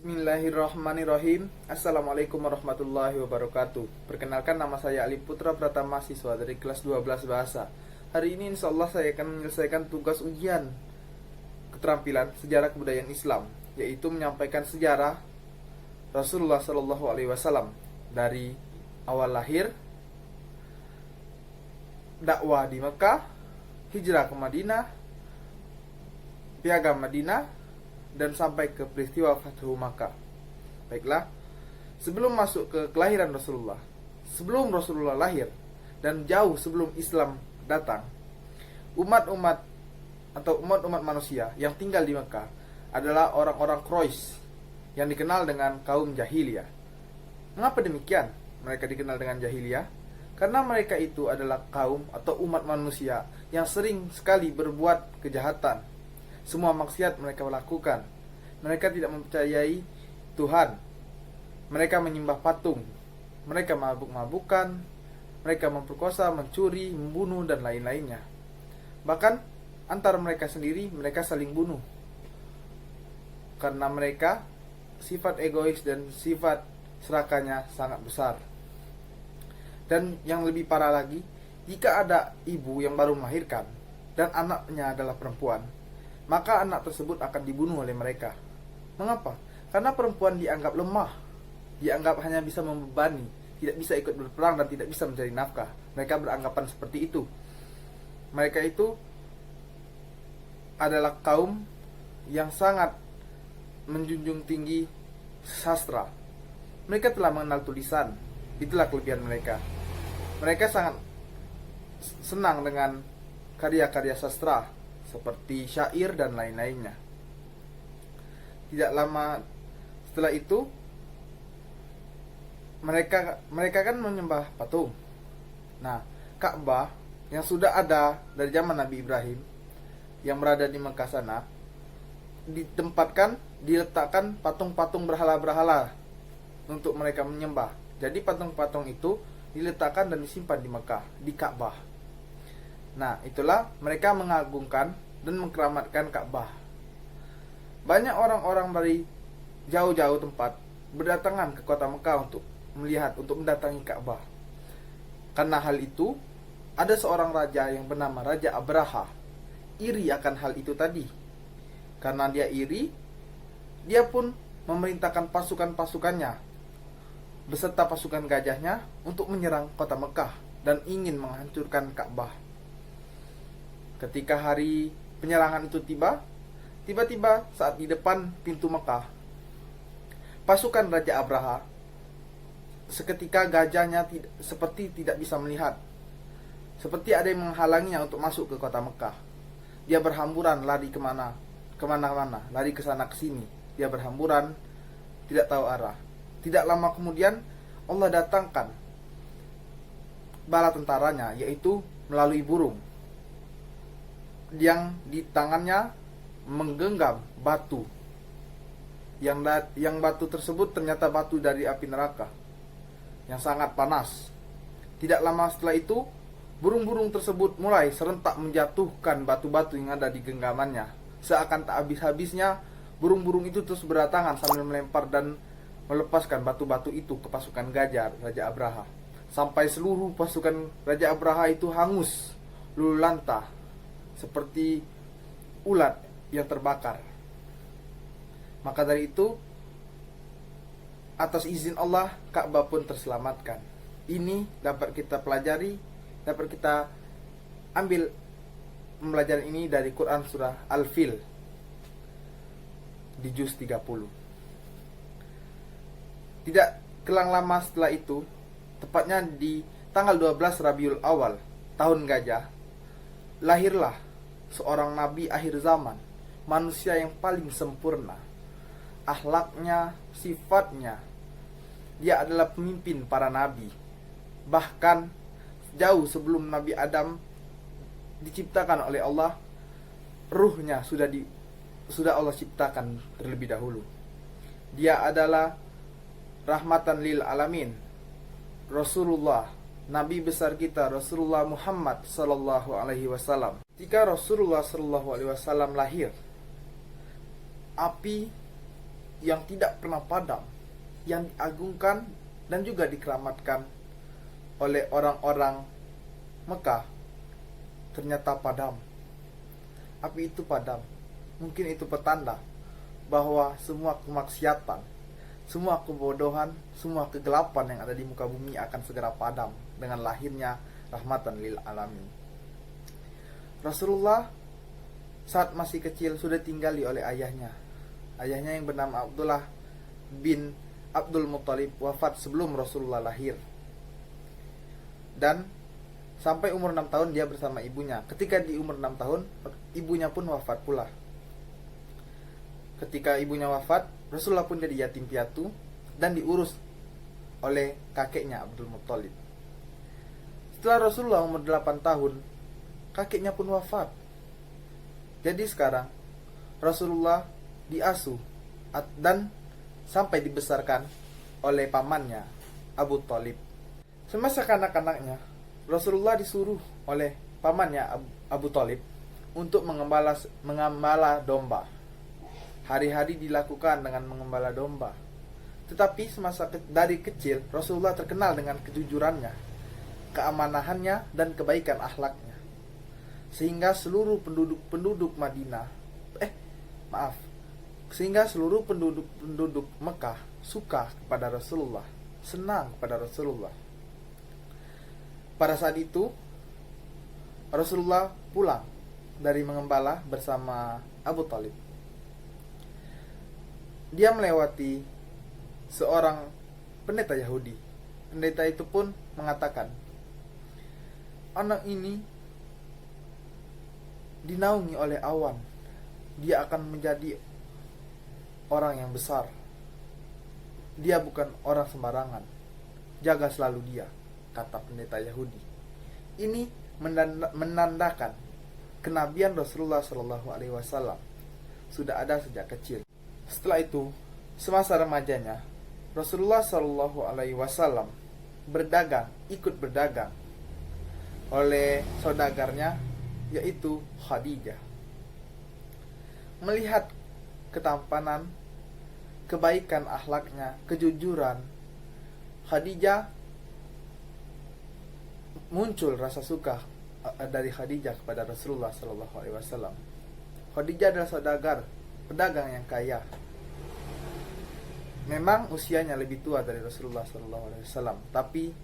Bismillahirrahmanirrahim. Assalamualaikum warahmatullahi wabarakatuh. Perkenalkan, nama saya Ali Putra Pratama, siswa dari kelas 12 Bahasa. Hari ini insya Allah saya akan menyelesaikan tugas ujian keterampilan sejarah kebudayaan Islam, yaitu menyampaikan sejarah Rasulullah SAW dari awal lahir, dakwah di Mekah, hijrah ke Madinah, piagam Madinah, dan sampai ke peristiwa Fathu Makkah. Baiklah, sebelum masuk ke kelahiran Rasulullah, sebelum Rasulullah lahir dan jauh sebelum Islam datang, umat-umat manusia yang tinggal di Mekah adalah orang-orang Quraisy yang dikenal dengan kaum jahiliyah. Mengapa demikian mereka dikenal dengan jahiliyah? Karena mereka itu adalah kaum atau umat manusia yang sering sekali berbuat kejahatan. Semua maksiat mereka lakukan. Mereka tidak mempercayai Tuhan. Mereka menyembah patung. Mereka mabuk-mabukan. Mereka memperkosa, mencuri, membunuh, dan lain-lainnya. Bahkan antara mereka sendiri, mereka saling bunuh. Karena mereka sifat egois dan sifat serakahnya sangat besar. Dan yang lebih parah lagi, jika ada ibu yang baru melahirkan dan anaknya adalah perempuan, maka anak tersebut akan dibunuh oleh mereka. Mengapa? Karena perempuan dianggap lemah, dianggap hanya bisa membebani, tidak bisa ikut berperang dan tidak bisa mencari nafkah. Mereka beranggapan seperti itu. Mereka itu adalah kaum yang sangat menjunjung tinggi sastra. Mereka telah mengenal tulisan. Itulah kelebihan mereka. Mereka sangat senang dengan karya-karya sastra seperti syair dan lain-lainnya. Tidak lama setelah itu, mereka kan menyembah patung. Nah, Ka'bah yang sudah ada dari zaman Nabi Ibrahim yang berada di Mekah sana diletakkan patung-patung berhala-berhala untuk mereka menyembah. Jadi patung-patung itu diletakkan dan disimpan di Mekah, di Ka'bah. Nah, itulah mereka mengagungkan dan mengkeramatkan Ka'bah. Banyak orang-orang dari jauh-jauh tempat berdatangan ke kota Mekah untuk melihat, untuk mendatangi Ka'bah. Karena hal itu, ada seorang raja yang bernama Raja Abraha iri akan hal itu tadi. Karena dia iri, dia pun memerintahkan pasukan-pasukannya beserta pasukan gajahnya untuk menyerang kota Mekah dan ingin menghancurkan Ka'bah. Ketika hari penyerangan itu tiba-tiba saat di depan pintu Mekah, pasukan Raja Abraha, seketika gajahnya seperti tidak bisa melihat, seperti ada yang menghalanginya untuk masuk ke kota Mekah. Dia berhamburan lari kemana-mana, lari ke sana ke sini. Dia berhamburan, tidak tahu arah. Tidak lama kemudian Allah datangkan bala tentaranya, yaitu melalui burung yang di tangannya menggenggam batu. Yang batu tersebut ternyata batu dari api neraka yang sangat panas. Tidak lama setelah itu, burung-burung tersebut mulai serentak menjatuhkan batu-batu yang ada di genggamannya. Seakan tak habis-habisnya, burung-burung itu terus berdatangan sambil melempar dan melepaskan batu-batu itu ke pasukan gajah Raja Abraha. Sampai seluruh pasukan Raja Abraha itu hangus, luluh lantah, seperti ulat yang terbakar. Maka dari itu, atas izin Allah, Ka'bah pun terselamatkan. Ini dapat kita pelajari, dapat kita ambil pembelajaran ini dari Quran surah Al-Fil di juz 30. Tidak kelang lama setelah itu, tepatnya di tanggal 12 Rabiul Awal tahun gajah, lahirlah seorang nabi akhir zaman, manusia yang paling sempurna akhlaknya, sifatnya. Dia adalah pemimpin para nabi. Bahkan jauh sebelum Nabi Adam diciptakan oleh Allah, ruhnya sudah Allah ciptakan terlebih dahulu. Dia adalah rahmatan lil alamin, Rasulullah, Nabi besar kita Rasulullah Muhammad sallallahu alaihi wasallam. Ketika Rasulullah sallallahu alaihi wasallam lahir, api yang tidak pernah padam, yang diagungkan dan juga dikeramatkan oleh orang-orang Mekah, ternyata padam. Api itu padam. Mungkin itu petanda bahwa semua kemaksiatan, semua kebodohan, semua kegelapan yang ada di muka bumi akan segera padam dengan lahirnya rahmatan lil alamin. Rasulullah saat masih kecil sudah tinggali oleh ayahnya. Ayahnya yang bernama Abdullah bin Abdul Muttalib wafat sebelum Rasulullah lahir. Dan sampai umur 6 tahun dia bersama ibunya. Ketika di umur 6 tahun, ibunya pun wafat pula. Ketika ibunya wafat, Rasulullah pun jadi yatim piatu dan diurus oleh kakeknya Abdul Muttalib. Setelah Rasulullah umur 8 tahun, kakeknya pun wafat. Jadi sekarang Rasulullah diasuh dan sampai dibesarkan oleh pamannya Abu Thalib. Semasa kanak-kanaknya, Rasulullah disuruh oleh pamannya Abu Thalib untuk mengembala domba. Hari-hari dilakukan dengan mengembala domba. Tetapi dari kecil Rasulullah terkenal dengan kejujurannya, keamanahannya dan kebaikan akhlaknya. Sehingga seluruh penduduk Mekah suka kepada Rasulullah, senang kepada Rasulullah. Pada saat itu Rasulullah pulang dari mengembala bersama Abu Thalib. Dia melewati seorang pendeta Yahudi. Pendeta itu pun mengatakan, anak ini dinaungi oleh awan. Dia akan menjadi orang yang besar. Dia bukan orang sembarangan. Jaga selalu dia, kata pendeta Yahudi. Ini menandakan kenabian Rasulullah Shallallahu Alaihi Wasallam sudah ada sejak kecil. Setelah itu, semasa remajanya, Rasulullah Shallallahu Alaihi Wasallam ikut berdagang oleh saudagarnya, yaitu Khadijah. Melihat ketampanan, kebaikan akhlaknya, kejujuran Khadijah, muncul rasa suka dari Khadijah kepada Rasulullah Shallallahu Alaihi Wasallam. Khadijah adalah saudagar, pedagang yang kaya. Memang usianya lebih tua dari Rasulullah Shallallahu Alaihi Wasallam, tapi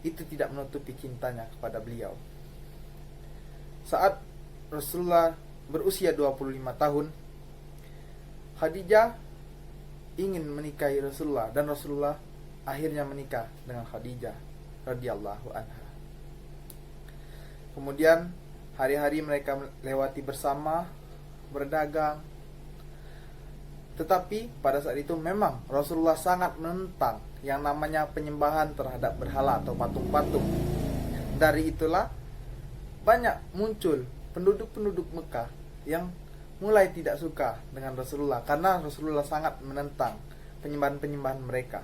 itu tidak menutupi cintanya kepada beliau. Saat Rasulullah berusia 25 tahun, Khadijah ingin menikahi Rasulullah dan Rasulullah akhirnya menikah dengan Khadijah radhiyallahu anha. Kemudian hari-hari mereka lewati bersama, berdagang. Tetapi pada saat itu memang Rasulullah sangat menentang yang namanya penyembahan terhadap berhala atau patung-patung. Dari itulah banyak muncul penduduk-penduduk Mekah yang mulai tidak suka dengan Rasulullah karena Rasulullah sangat menentang penyembahan-penyembahan mereka.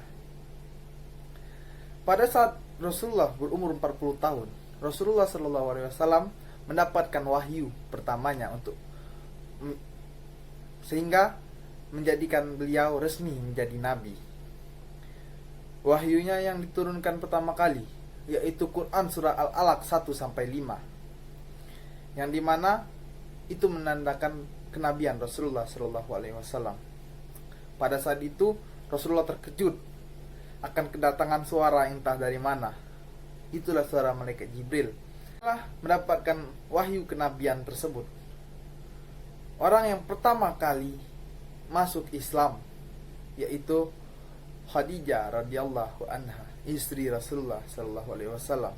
Pada saat Rasulullah berumur 40 tahun, Rasulullah SAW mendapatkan wahyu pertamanya sehingga menjadikan beliau resmi menjadi nabi. Wahyunya yang diturunkan pertama kali yaitu Quran surah Al-Alaq 1-5, yang dimana itu menandakan kenabian Rasulullah SAW. Pada saat itu Rasulullah terkejut akan kedatangan suara entah dari mana. Itulah suara malaikat Jibril. Setelah mendapatkan wahyu kenabian tersebut, orang yang pertama kali masuk Islam yaitu Khadijah radhiyallahu anha, istri Rasulullah sallallahu alaihi wasallam.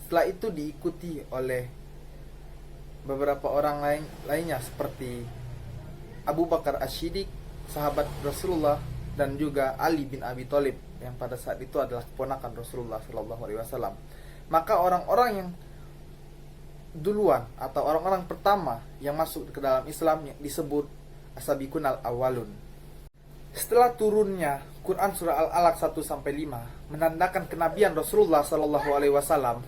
Setelah itu diikuti oleh beberapa orang lainnya seperti Abu Bakar As-Siddiq, sahabat Rasulullah, dan juga Ali bin Abi Thalib yang pada saat itu adalah keponakan Rasulullah sallallahu alaihi wasallam. Maka orang-orang yang duluan atau orang-orang pertama yang masuk ke dalam Islam yang disebut as-sabiqun al-awwalun. Setelah turunnya Quran surah Al-Alaq 1-5 menandakan kenabian Rasulullah sallallahu alaihi wasallam,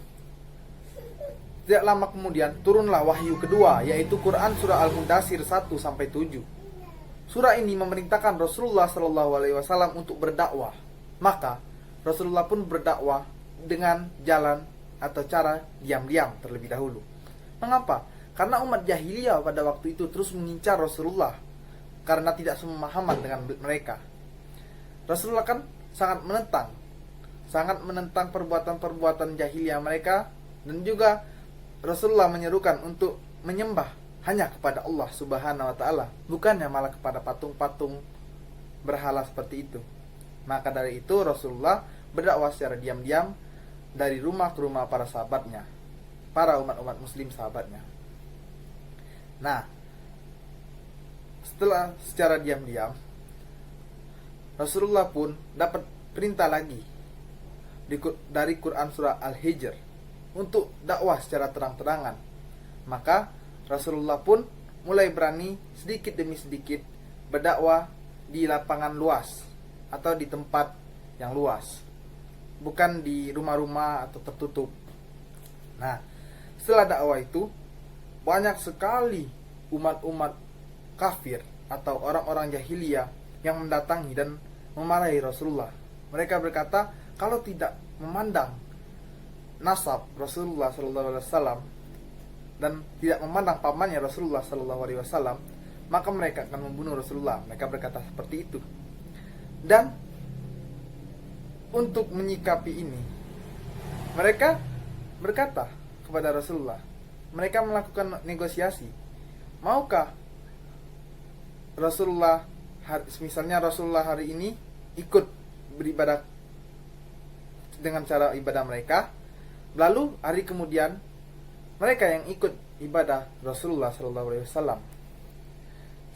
tidak lama kemudian turunlah wahyu kedua yaitu Quran surah Al-Mudaththir 1-7. surah ini memerintahkan Rasulullah SAW untuk berdakwah. Maka Rasulullah pun berdakwah dengan jalan atau cara diam-diam terlebih dahulu. Mengapa? Karena umat jahiliyah pada waktu itu terus mengincar Rasulullah karena tidak sepemahaman dengan mereka. Rasulullah kan sangat menentang perbuatan-perbuatan jahiliyah mereka, dan juga Rasulullah menyerukan untuk menyembah hanya kepada Allah Subhanahu wa taala, bukannya malah kepada patung-patung berhala seperti itu. Maka dari itu Rasulullah berdakwah secara diam-diam dari rumah ke rumah para sahabatnya, para umat-umat muslim sahabatnya. Nah, setelah secara diam-diam, Rasulullah pun dapat perintah lagi dari Quran surah Al-Hijr untuk dakwah secara terang-terangan. Maka Rasulullah pun mulai berani sedikit demi sedikit berdakwah di lapangan luas atau di tempat yang luas, bukan di rumah-rumah atau tertutup. Nah, setelah dakwah itu, banyak sekali umat-umat kafir atau orang-orang jahiliyah yang mendatangi dan memarahi Rasulullah. Mereka berkata, kalau tidak memandang nasab Rasulullah SAW dan tidak memandang pamannya Rasulullah SAW, maka mereka akan membunuh Rasulullah. Mereka berkata seperti itu. Dan untuk menyikapi ini, mereka berkata kepada Rasulullah, mereka melakukan negosiasi. Maukah Rasulullah, misalnya Rasulullah hari ini ikut beribadah dengan cara ibadah mereka, lalu hari kemudian mereka yang ikut ibadah Rasulullah SAW.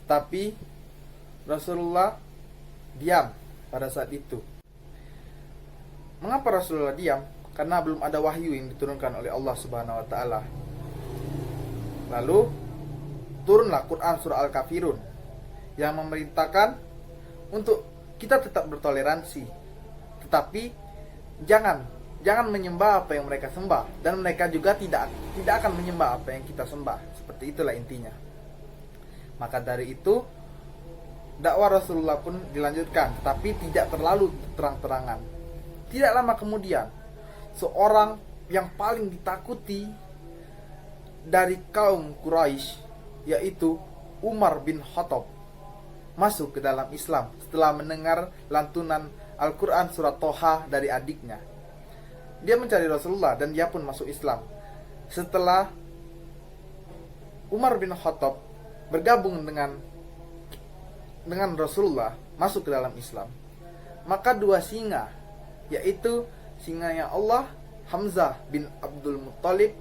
Tapi Rasulullah diam pada saat itu. Mengapa Rasulullah diam? Karena belum ada wahyu yang diturunkan oleh Allah Subhanahu wa taala. Lalu turunlah Quran surah Al-Kafirun yang memerintahkan untuk kita tetap bertoleransi, tetapi jangan menyembah apa yang mereka sembah, dan mereka juga tidak akan menyembah apa yang kita sembah. Seperti itulah intinya. Maka dari itu dakwah Rasulullah pun dilanjutkan, tapi tidak terlalu terang-terangan. Tidak lama kemudian, seorang yang paling ditakuti dari kaum Quraisy, yaitu Umar bin Khattab, masuk ke dalam Islam setelah mendengar lantunan Al-Quran surat Toha dari adiknya. Dia mencari Rasulullah dan dia pun masuk Islam. Setelah Umar bin Khattab bergabung dengan Rasulullah masuk ke dalam Islam, maka dua singa, yaitu singanya Allah, Hamzah bin Abdul Muttalib,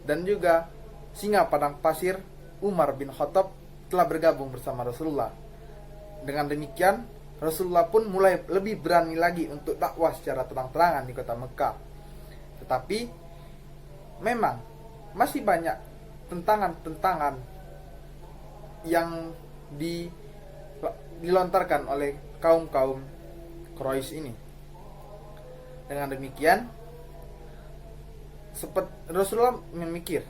dan juga singa padang pasir, Umar bin Khattab, telah bergabung bersama Rasulullah. Dengan demikian, Rasulullah pun mulai lebih berani lagi untuk dakwah secara terang-terangan di kota Mekah. Tetapi memang masih banyak tentangan-tentangan yang dilontarkan oleh kaum-kaum Quraisy ini. Dengan demikian, Rasulullah memikir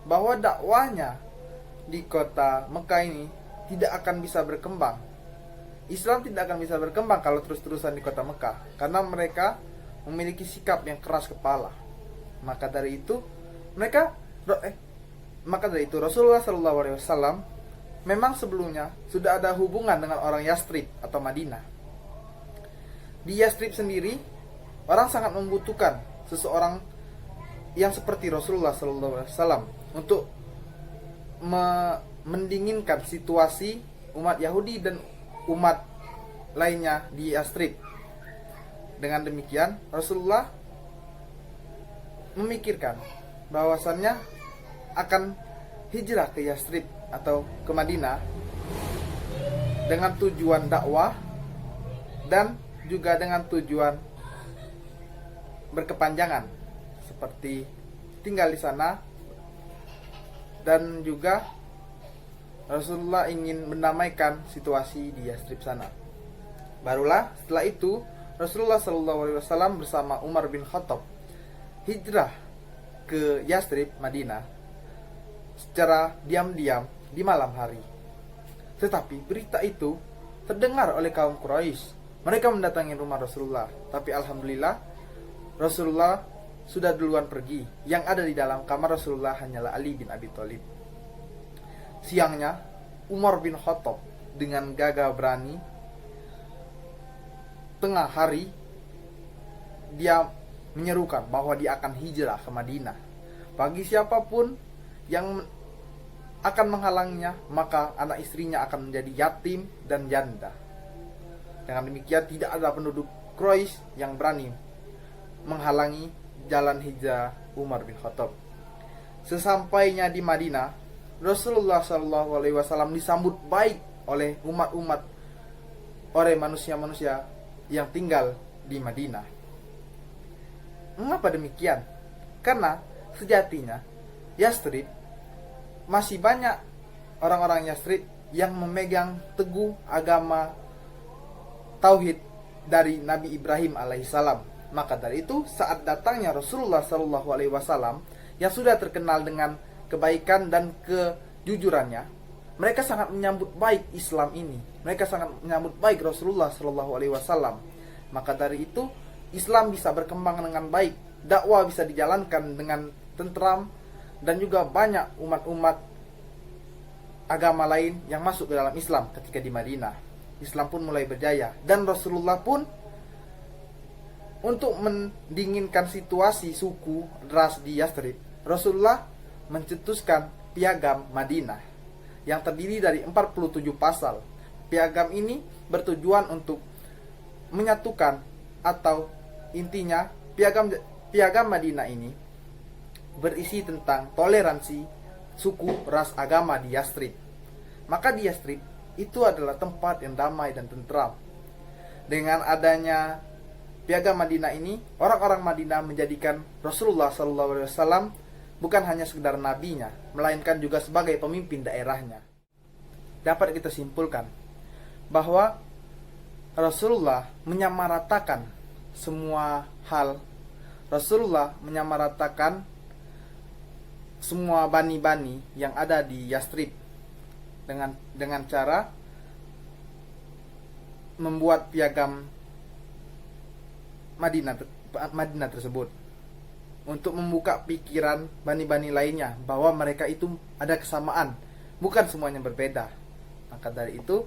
bahwa dakwahnya di kota Mekah ini tidak akan bisa berkembang. Islam tidak akan bisa berkembang kalau terus-terusan di kota Mekah, karena mereka memiliki sikap yang keras kepala. Maka dari itu Rasulullah SAW memang sebelumnya sudah ada hubungan dengan orang Yastrib atau Madinah. Di Yastrib sendiri, orang sangat membutuhkan seseorang yang seperti Rasulullah SAW untuk mendinginkan situasi umat Yahudi dan umat lainnya di Yastrib. Dengan demikian, Rasulullah memikirkan bahwasannya akan hijrah ke Yastrib atau ke Madinah dengan tujuan dakwah dan juga dengan tujuan berkepanjangan, seperti tinggal di sana, dan juga Rasulullah ingin mendamaikan situasi di Yastrib sana. Barulah setelah itu Rasulullah SAW bersama Umar bin Khattab hijrah ke Yastrib, Madinah, secara diam-diam di malam hari. Tetapi berita itu terdengar oleh kaum Quraisy. Mereka mendatangi rumah Rasulullah. Tapi alhamdulillah Rasulullah sudah duluan pergi. Yang ada di dalam kamar Rasulullah hanyalah Ali bin Abi Thalib. Siangnya Umar bin Khattab dengan gagah berani, tengah hari dia menyerukan bahwa dia akan hijrah ke Madinah. Bagi siapapun yang akan menghalangnya, maka anak istrinya akan menjadi yatim dan janda. Dengan demikian tidak ada penduduk Quraisy yang berani menghalangi jalan hijrah Umar bin Khattab. Sesampainya di Madinah, Rasulullah SAW disambut baik oleh umat-umat, oleh manusia-manusia yang tinggal di Madinah. Mengapa demikian? Karena sejatinya Yathrib, masih banyak orang-orang Yathrib yang memegang teguh agama tauhid dari Nabi Ibrahim alaihissalam. Maka dari itu saat datangnya Rasulullah SAW yang sudah terkenal dengan kebaikan dan kejujurannya, mereka sangat menyambut baik Islam ini. Mereka sangat menyambut baik Rasulullah SAW. Maka dari itu Islam bisa berkembang dengan baik, dakwah bisa dijalankan dengan tentram, dan juga banyak umat-umat agama lain yang masuk ke dalam Islam ketika di Madinah. Islam pun mulai berjaya, dan Rasulullah pun untuk mendinginkan situasi suku ras di Yathrib, Rasulullah mencetuskan piagam Madinah yang terdiri dari 47 pasal. Piagam ini bertujuan untuk menyatukan, atau intinya piagam Madinah ini berisi tentang toleransi suku, ras, agama di Yathrib. Maka di Yathrib itu adalah tempat yang damai dan tentram. Dengan adanya piagam Madinah ini, orang-orang Madinah menjadikan Rasulullah SAW bukan hanya sekedar nabinya, melainkan juga sebagai pemimpin daerahnya. Dapat kita simpulkan bahwa Rasulullah menyamaratakan semua hal. Rasulullah menyamaratakan semua bani-bani yang ada di Yathrib dengan cara membuat piagam Madinah tersebut untuk membuka pikiran bani-bani lainnya bahwa mereka itu ada kesamaan, bukan semuanya berbeda. Maka dari itu,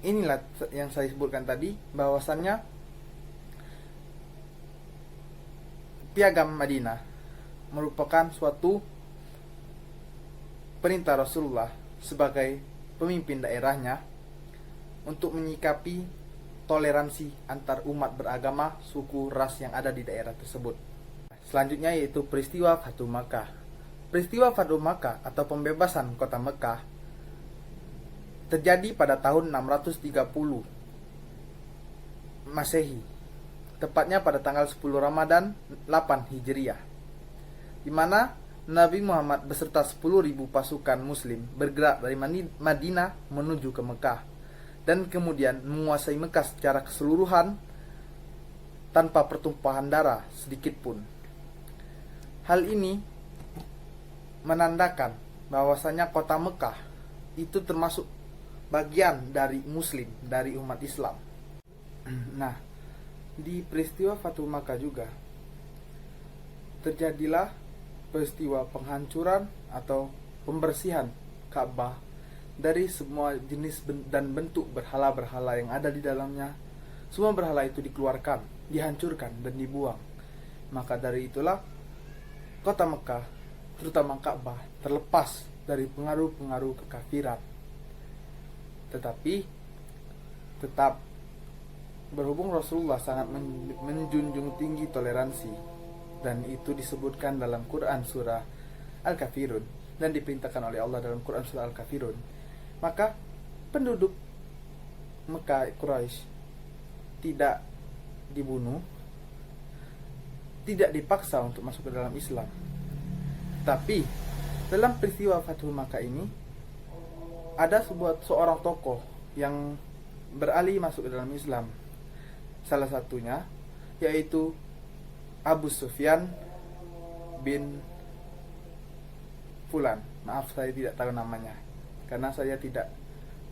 inilah yang saya sebutkan tadi, bahwasannya piagam Madinah merupakan suatu perintah Rasulullah sebagai pemimpin daerahnya untuk menyikapi toleransi antar umat beragama, suku, ras yang ada di daerah tersebut. Selanjutnya yaitu peristiwa Fathu Makkah. Peristiwa Fathu Makkah atau pembebasan kota Mekah terjadi pada tahun 630 Masehi, tepatnya pada tanggal 10 Ramadan 8 Hijriah, di mana Nabi Muhammad beserta 10.000 pasukan muslim bergerak dari Madinah menuju ke Mekah, dan kemudian menguasai Mekah secara keseluruhan tanpa pertumpahan darah sedikit pun. Hal ini menandakan bahwasanya kota Mekah itu termasuk bagian dari muslim, dari umat Islam. Nah, di peristiwa Fathu Makkah juga terjadilah peristiwa penghancuran atau pembersihan Ka'bah dari semua jenis dan bentuk berhala-berhala yang ada di dalamnya. Semua berhala itu dikeluarkan, dihancurkan, dan dibuang. Maka dari itulah kota Mekah, terutama Ka'bah, terlepas dari pengaruh-pengaruh kekafiran. Tetapi tetap berhubung Rasulullah sangat menjunjung tinggi toleransi, dan itu disebutkan dalam Quran surah Al-Kafirun dan diperintahkan oleh Allah dalam Quran surah Al-Kafirun, maka penduduk Mekah Quraisy tidak dibunuh, tidak dipaksa untuk masuk ke dalam Islam. Tapi dalam peristiwa Fathu Makkah ini ada seorang tokoh yang beralih masuk ke dalam Islam. Salah satunya yaitu Abu Sufyan bin Fulan. Maaf, saya tidak tahu namanya karena saya tidak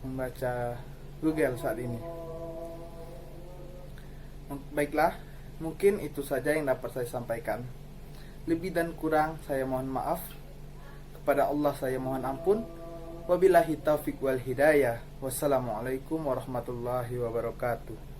membaca Google saat ini. Baiklah, mungkin itu saja yang dapat saya sampaikan. Lebih dan kurang saya mohon maaf. Kepada Allah saya mohon ampun. Wabillahi taufiq wal hidayah. Wassalamualaikum warahmatullahi wabarakatuh.